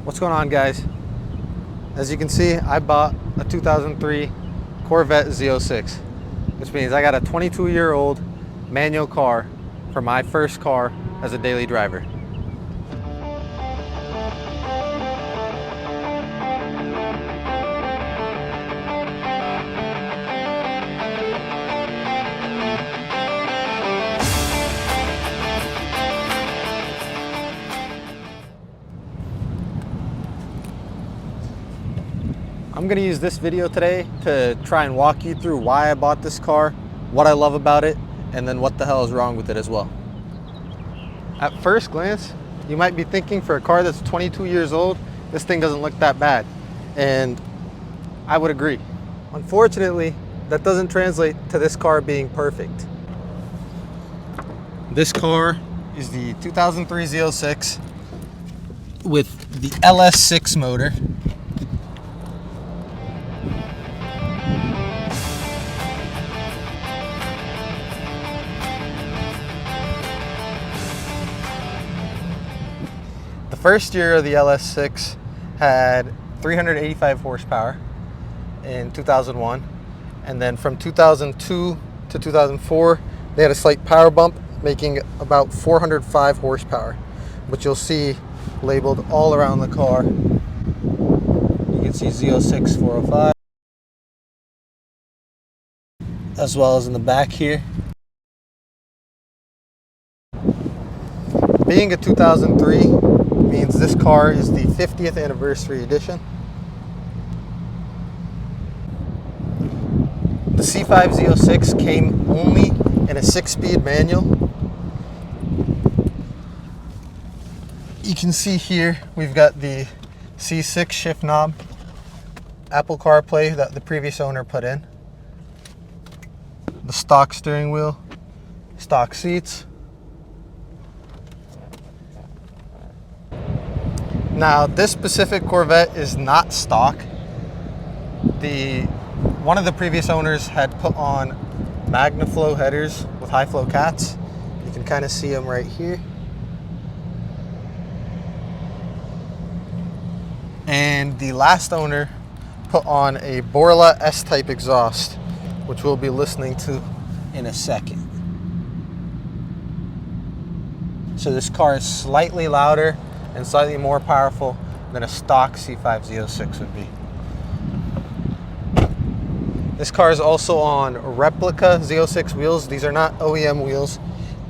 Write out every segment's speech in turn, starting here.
What's going on, guys? As you can see, I bought a 2003 Corvette Z06, which means I got a 22-year-old manual car for my first car as a daily driver. I'm gonna use this video today to try and walk you through why I bought this car, what I love about it, and then what the hell is wrong with it as well. At first glance, you might be thinking for a car that's 22 years old, this thing doesn't look that bad. And I would agree. Unfortunately, that doesn't translate to this car being perfect. This car is the 2003 Z06 with the LS6 motor. The first year of the LS6 had 385 horsepower in 2001, and then from 2002 to 2004 they had a slight power bump, making about 405 horsepower, which you'll see labeled all around the car. You can see Z06 405, as well as in the back here. Being a 2003 means this car is the 50th anniversary edition. The C5 Z06 came only in a 6-speed manual. You can see here we've got the C6 shift knob, Apple CarPlay that the previous owner put in, the stock steering wheel, stock seats. Now, this specific Corvette is not stock. One of the previous owners had put on MagnaFlow headers with high flow cats. You can kind of see them right here. And the last owner put on a Borla S-type exhaust, which we'll be listening to in a second. So this car is slightly louder and slightly more powerful than a stock C5 Z06 would be. This car is also on replica Z06 wheels. These are not OEM wheels,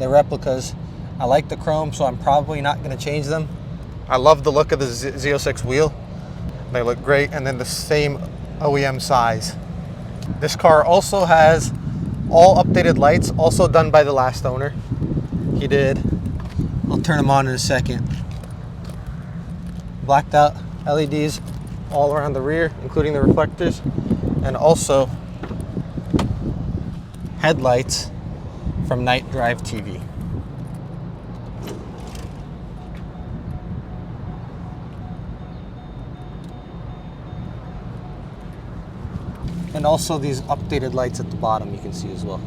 they're replicas. I like the chrome, so I'm probably not gonna change them. I love the look of the Z06 wheel. They look great, and then the same OEM size. This car also has all updated lights, also done by the last owner. He did. I'll turn them on in a second. Blacked out LEDs all around the rear, including the reflectors, and also headlights from Night Drive TV. And also these updated lights at the bottom you can see as well.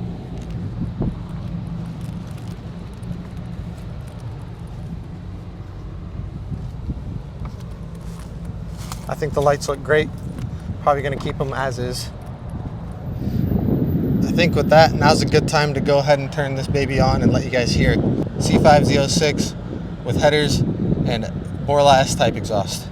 I think the lights look great. Probably gonna keep them as is. I think with that, now's a good time to go ahead and turn this baby on and let you guys hear it. C5 Z06 with headers and Borla S-type exhaust.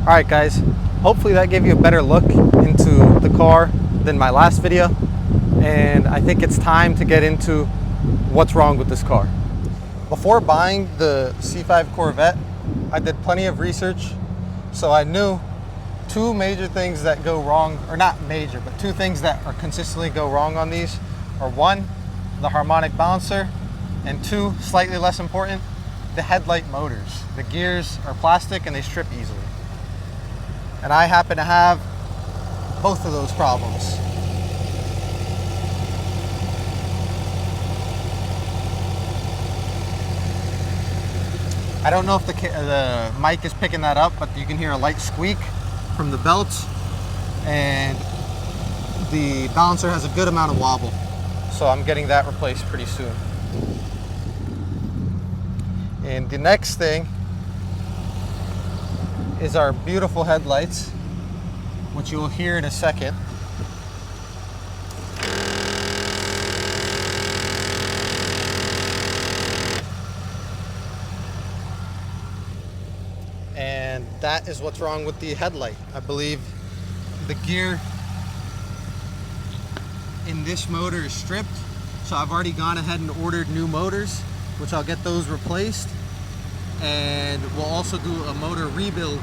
Alright guys, hopefully that gave you a better look into the car than my last video, and I think it's time to get into what's wrong with this car. Before buying the C5 Corvette, I did plenty of research, so I knew two major things that go wrong, or not major, but two things that are consistently go wrong on these are one, the harmonic balancer, and two, slightly less important, the headlight motors. The gears are plastic and they strip easily. And I happen to have both of those problems. I don't know if the mic is picking that up, but you can hear a light squeak from the belts, and the balancer has a good amount of wobble. So I'm getting that replaced pretty soon. And the next thing is our beautiful headlights, which you will hear in a second. And that is what's wrong with the headlight. I believe the gear in this motor is stripped, so I've already gone ahead and ordered new motors, which I'll get those replaced, and we'll also do a motor rebuild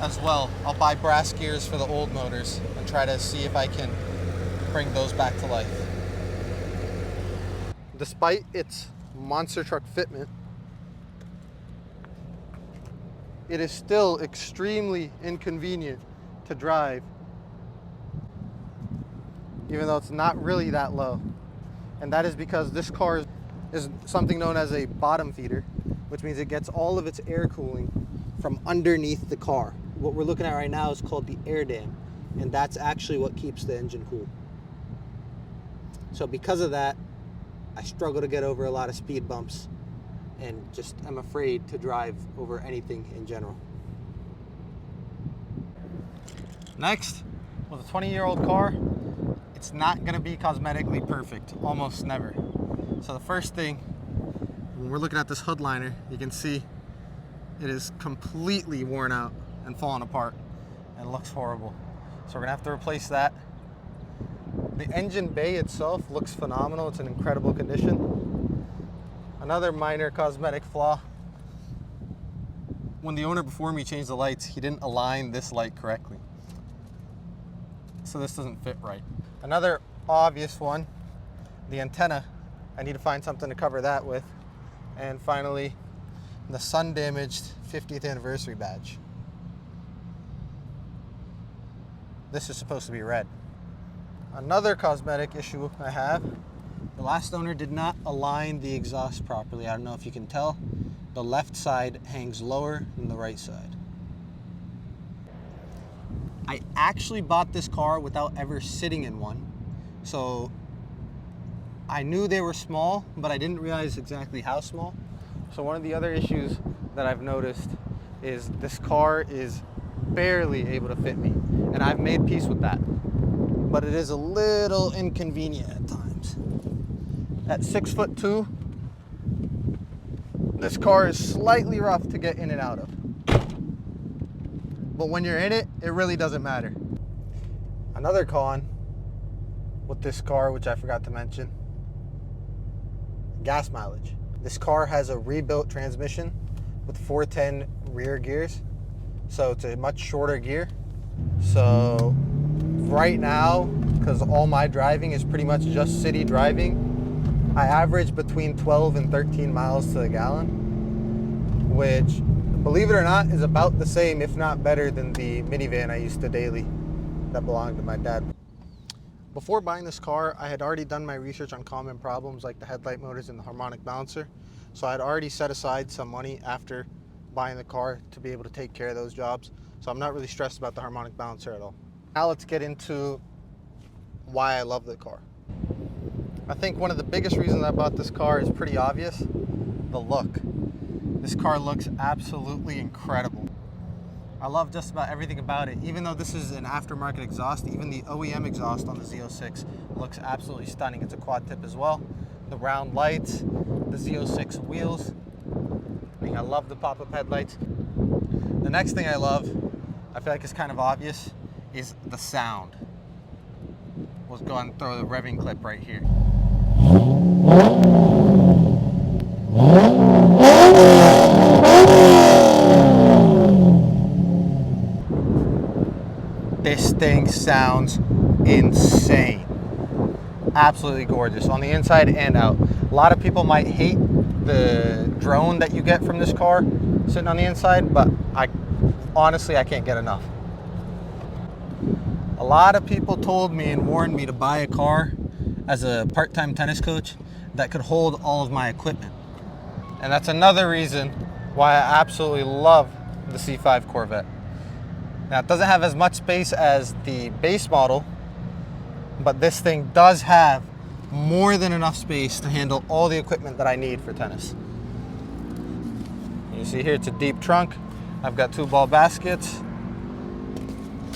as well. I'll buy brass gears for the old motors and try to see if I can bring those back to life. Despite its monster truck fitment, it is still extremely inconvenient to drive, even though it's not really that low. And that is because this car is something known as a bottom feeder, which means it gets all of its air cooling from underneath the car. What we're looking at right now is called the air dam, and that's actually what keeps the engine cool. So because of that, I struggle to get over a lot of speed bumps, and just I'm afraid to drive over anything in general. Next, with a 20-year-old car, it's not gonna be cosmetically perfect, almost never. So the first thing, when we're looking at this hood liner, you can see it is completely worn out and falling apart and it looks horrible. So we're gonna have to replace that. The engine bay itself looks phenomenal. It's in incredible condition. Another minor cosmetic flaw. When the owner before me changed the lights, he didn't align this light correctly. So this doesn't fit right. Another obvious one, the antenna. I need to find something to cover that with. And finally, the sun damaged 50th anniversary badge. This is supposed to be red. Another cosmetic issue I have, the last owner did not align the exhaust properly. I don't know if you can tell. The left side hangs lower than the right side. I actually bought this car without ever sitting in one. So I knew they were small, but I didn't realize exactly how small. So one of the other issues that I've noticed is this car is barely able to fit me. And I've made peace with that. But it is a little inconvenient at times. At 6'2", this car is slightly rough to get in and out of. But when you're in it, it really doesn't matter. Another con with this car, which I forgot to mention, gas mileage. This car has a rebuilt transmission with 410 rear gears, so it's a much shorter gear. So right now, because all my driving is pretty much just city driving, I average between 12 and 13 miles to the gallon, which, believe it or not, is about the same, if not better, than the minivan I used to daily that belonged to my dad. Before buying this car, I had already done my research on common problems like the headlight motors and the harmonic balancer. So I had already set aside some money after buying the car to be able to take care of those jobs. So I'm not really stressed about the harmonic balancer at all. Now let's get into why I love the car. I think one of the biggest reasons I bought this car is pretty obvious: the look. This car looks absolutely incredible. I love just about everything about it. Even though this is an aftermarket exhaust, even the OEM exhaust on the Z06 looks absolutely stunning. It's a quad tip as well. The round lights, the Z06 wheels. I love the pop-up headlights. The next thing I love, I feel like it's kind of obvious, is the sound. We'll go and throw the revving clip right here. this thing sounds insane. Absolutely gorgeous on the inside and out. A lot of people might hate the drone that you get from this car sitting on the inside, but honestly, I can't get enough. A lot of people told me and warned me to buy a car as a part-time tennis coach that could hold all of my equipment. And that's another reason why I absolutely love the C5 Corvette. Now, it doesn't have as much space as the base model, but this thing does have more than enough space to handle all the equipment that I need for tennis. You see here, it's a deep trunk. I've got 2 ball baskets,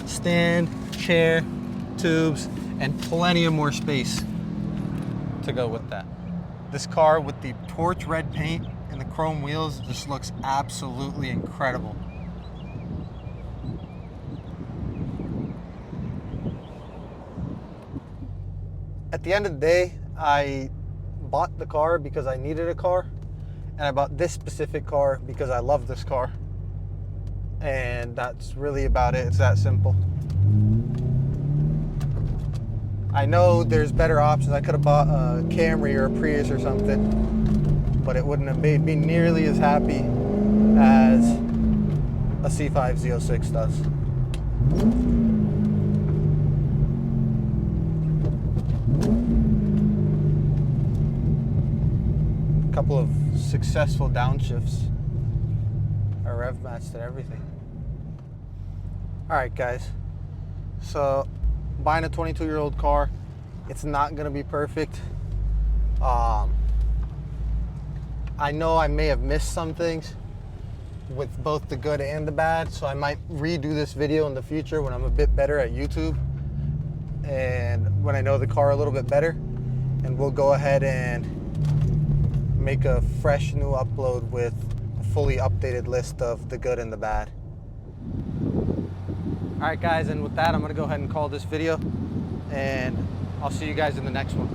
stand, chair, tubes, and plenty of more space to go with that. This car with the torch red paint and the chrome wheels just looks absolutely incredible. At the end of the day, I bought the car because I needed a car, and I bought this specific car because I love this car. And that's really about it. It's that simple. I know there's better options. I could have bought a Camry or a Prius or something, but it wouldn't have made me nearly as happy as a C5 Z06 does. A couple of successful downshifts. Our rev matched and everything. All right, guys. So buying a 22-year-old car, it's not gonna be perfect. I know I may have missed some things with both the good and the bad, so I might redo this video in the future when I'm a bit better at YouTube and when I know the car a little bit better, and we'll go ahead and make a fresh new upload with a fully updated list of the good and the bad. All right, guys, and with that, I'm gonna go ahead and call this video, and I'll see you guys in the next one.